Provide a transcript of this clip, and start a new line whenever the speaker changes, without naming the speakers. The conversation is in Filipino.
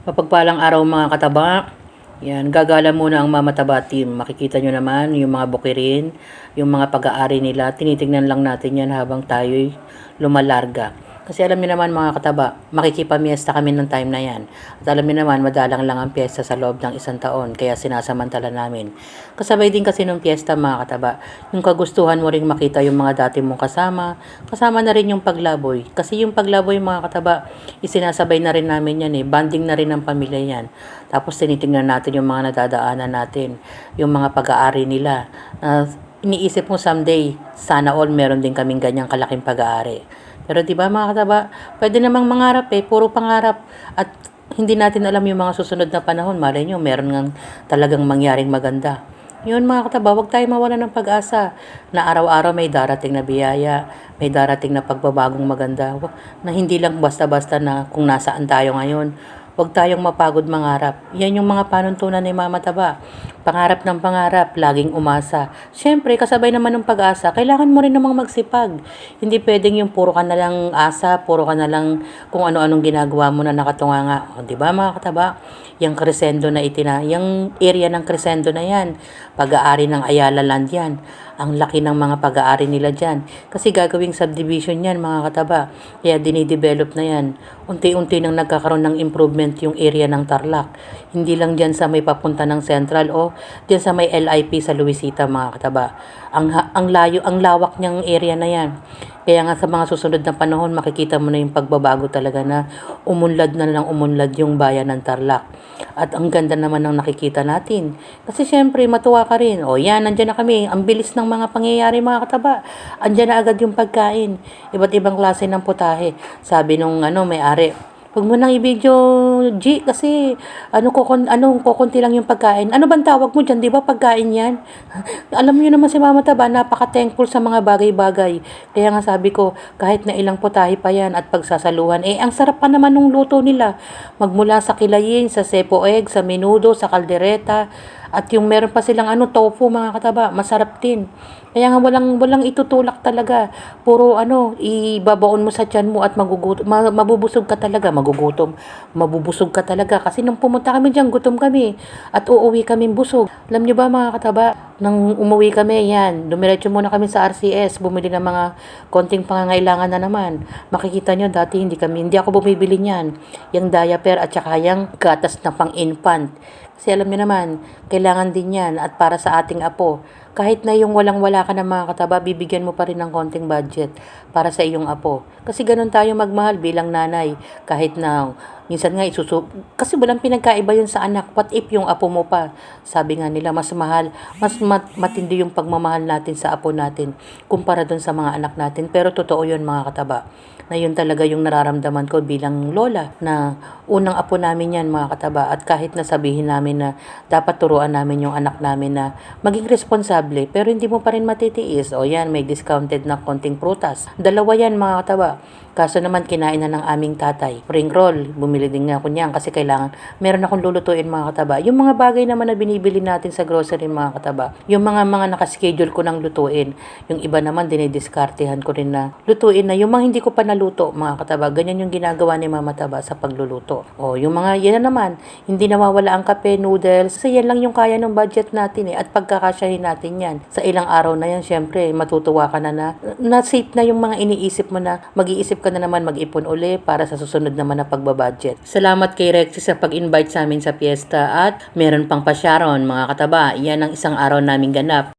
Mapagpalang araw mga kataba. Yan, gagala muna ang Mama Taba team. Makikita nyo naman yung mga bukirin, yung mga pag-aari nila. Tinitingnan lang natin yan habang tayo'y lumalarga. Kasi alam niyo naman mga kataba, makikipamiesta kami ng time na yan. At alam niyo naman, madalang lang ang piyesta sa loob ng isang taon, kaya sinasamantala namin. Kasabay din kasi ng piyesta mga kataba, yung kagustuhan mo ring makita yung mga dati mong kasama na rin yung paglaboy. Kasi yung paglaboy mga kataba, isinasabay na rin namin yan banding na rin ng pamilya yan. Tapos tinitingnan natin yung mga nadadaanan natin, yung mga pag-aari nila. Iniisip mo someday, sana all meron din kaming ganyang kalaking pag-aari. Pero 'di ba mga kataba, pwede namang mangarap puro pangarap at hindi natin alam yung mga susunod na panahon. Malay nyo, meron ngang talagang mangyaring maganda. Yun mga kataba, huwag tayo mawala ng pag-asa na araw-araw may darating na biyaya, may darating na pagbabagong maganda, na hindi lang basta-basta na kung nasaan tayo ngayon. Huwag tayong mapagod mangarap. Yan yung mga panuntunan ni Mama Taba. Pangarap ng pangarap, laging umasa. Siyempre, kasabay naman ng pag-asa, kailangan mo rin namang magsipag. Hindi pwedeng yung puro ka na lang asa, puro ka na lang kung ano-anong ginagawa mo na nakatunganga. O, di ba mga kataba? Yung Crescendo na yung area ng Crescendo na yan, pag-aari ng Ayala Land yan. Ang laki ng mga pag-aari nila dyan. Kasi gagawing subdivision yan mga kataba. Kaya dinidevelop na yan. Unti-unti nang nagkakaroon ng improvement yung area ng Tarlac. Hindi lang dyan sa may papunta ng Central o dyan sa may LIP sa Luisita mga kataba. Ang lawak niyang area na yan. Kaya nga sa mga susunod na panahon, makikita mo na yung pagbabago talaga na umunlad na lang umunlad yung bayan ng Tarlac. At ang ganda naman ng nakikita natin. Kasi syempre, matuwa ka rin. O yan, nandyan na kami. Ang bilis ng mga pangyayari mga kataba. Andyan na agad yung pagkain. Iba't ibang klase ng putahe. Sabi nung may-ari, huwag mo nang i-video, G, kasi kukunti lang yung pagkain. Ano bang tawag mo dyan, di ba pagkain yan? Alam niyo naman si Mama Taba, napaka-thankful sa mga bagay-bagay. Kaya nga sabi ko, kahit na ilang putahe pa yan at pagsasaluhan, ang sarap pa naman ng luto nila. Magmula sa kilayin, sa sepo egg, sa menudo, sa kaldereta, at yung meron pa silang tofu mga kataba, masarap din. Kaya nga walang itutulak talaga. Puro ibabaon mo sa tiyan mo at mabubusog ka talaga, mabubusog ka talaga. Kasi nung pumunta kami diyan, gutom kami at uuwi kami busog. Alam niyo ba mga kataba, nang umuwi kami, dumiretso muna kami sa RCS, bumili ng mga konting pangangailangan na naman. Makikita nyo, dati hindi ako bumibili niyan. Yung diaper at saka yung gatas na pang-infant. Kasi alam niyo naman, kailangan din yan at para sa ating apo. Kahit na yung walang-wala ka ng mga kataba, bibigyan mo pa rin ng konting budget para sa iyong apo. Kasi ganun tayo magmahal bilang nanay. Kahit na minsan nga kasi walang pinagkaiba yun sa anak. What if yung apo mo pa? Sabi nga nila, mas mahal, matindi yung pagmamahal natin sa apo natin kumpara dun sa mga anak natin. Pero totoo yun mga kataba, na yun talaga yung nararamdaman ko bilang lola, na unang apo namin yan mga kataba. At kahit na sabihin namin na dapat turuan namin yung anak namin na maging responsable, pero hindi mo pa rin matitiis. O yan, may discounted na konting prutas. Dalawa yan mga kataba. Kaso naman kinain na ng aming tatay. Spring roll, bumili din nga ako niyan kasi kailangan, meron akong lulutuin mga kataba. Yung mga bagay naman na binibili natin sa grocery mga kataba, yung mga nakaschedule ko ng lutuin. Yung iba naman dinidiskartehan ko rin na lutuin na yung mga hindi ko pa naluto mga kataba. Ganyan yung ginagawa ni Mama Taba sa pagluluto. O yung mga yan naman, hindi nawawala ang kape, noodles. Kasi yan lang yung kaya ng budget natin at pagkakasyahin natin yan. Sa ilang araw na yan, syempre matutuwa ka na safe na yung mga iniisip mo, na mag-iisip ka na naman mag-ipon uli para sa susunod naman na pagbabudget. Salamat kay Rexy sa pag-invite sa amin sa piyesta at meron pang pasyaron mga kataba. Yan ang isang araw naming ganap.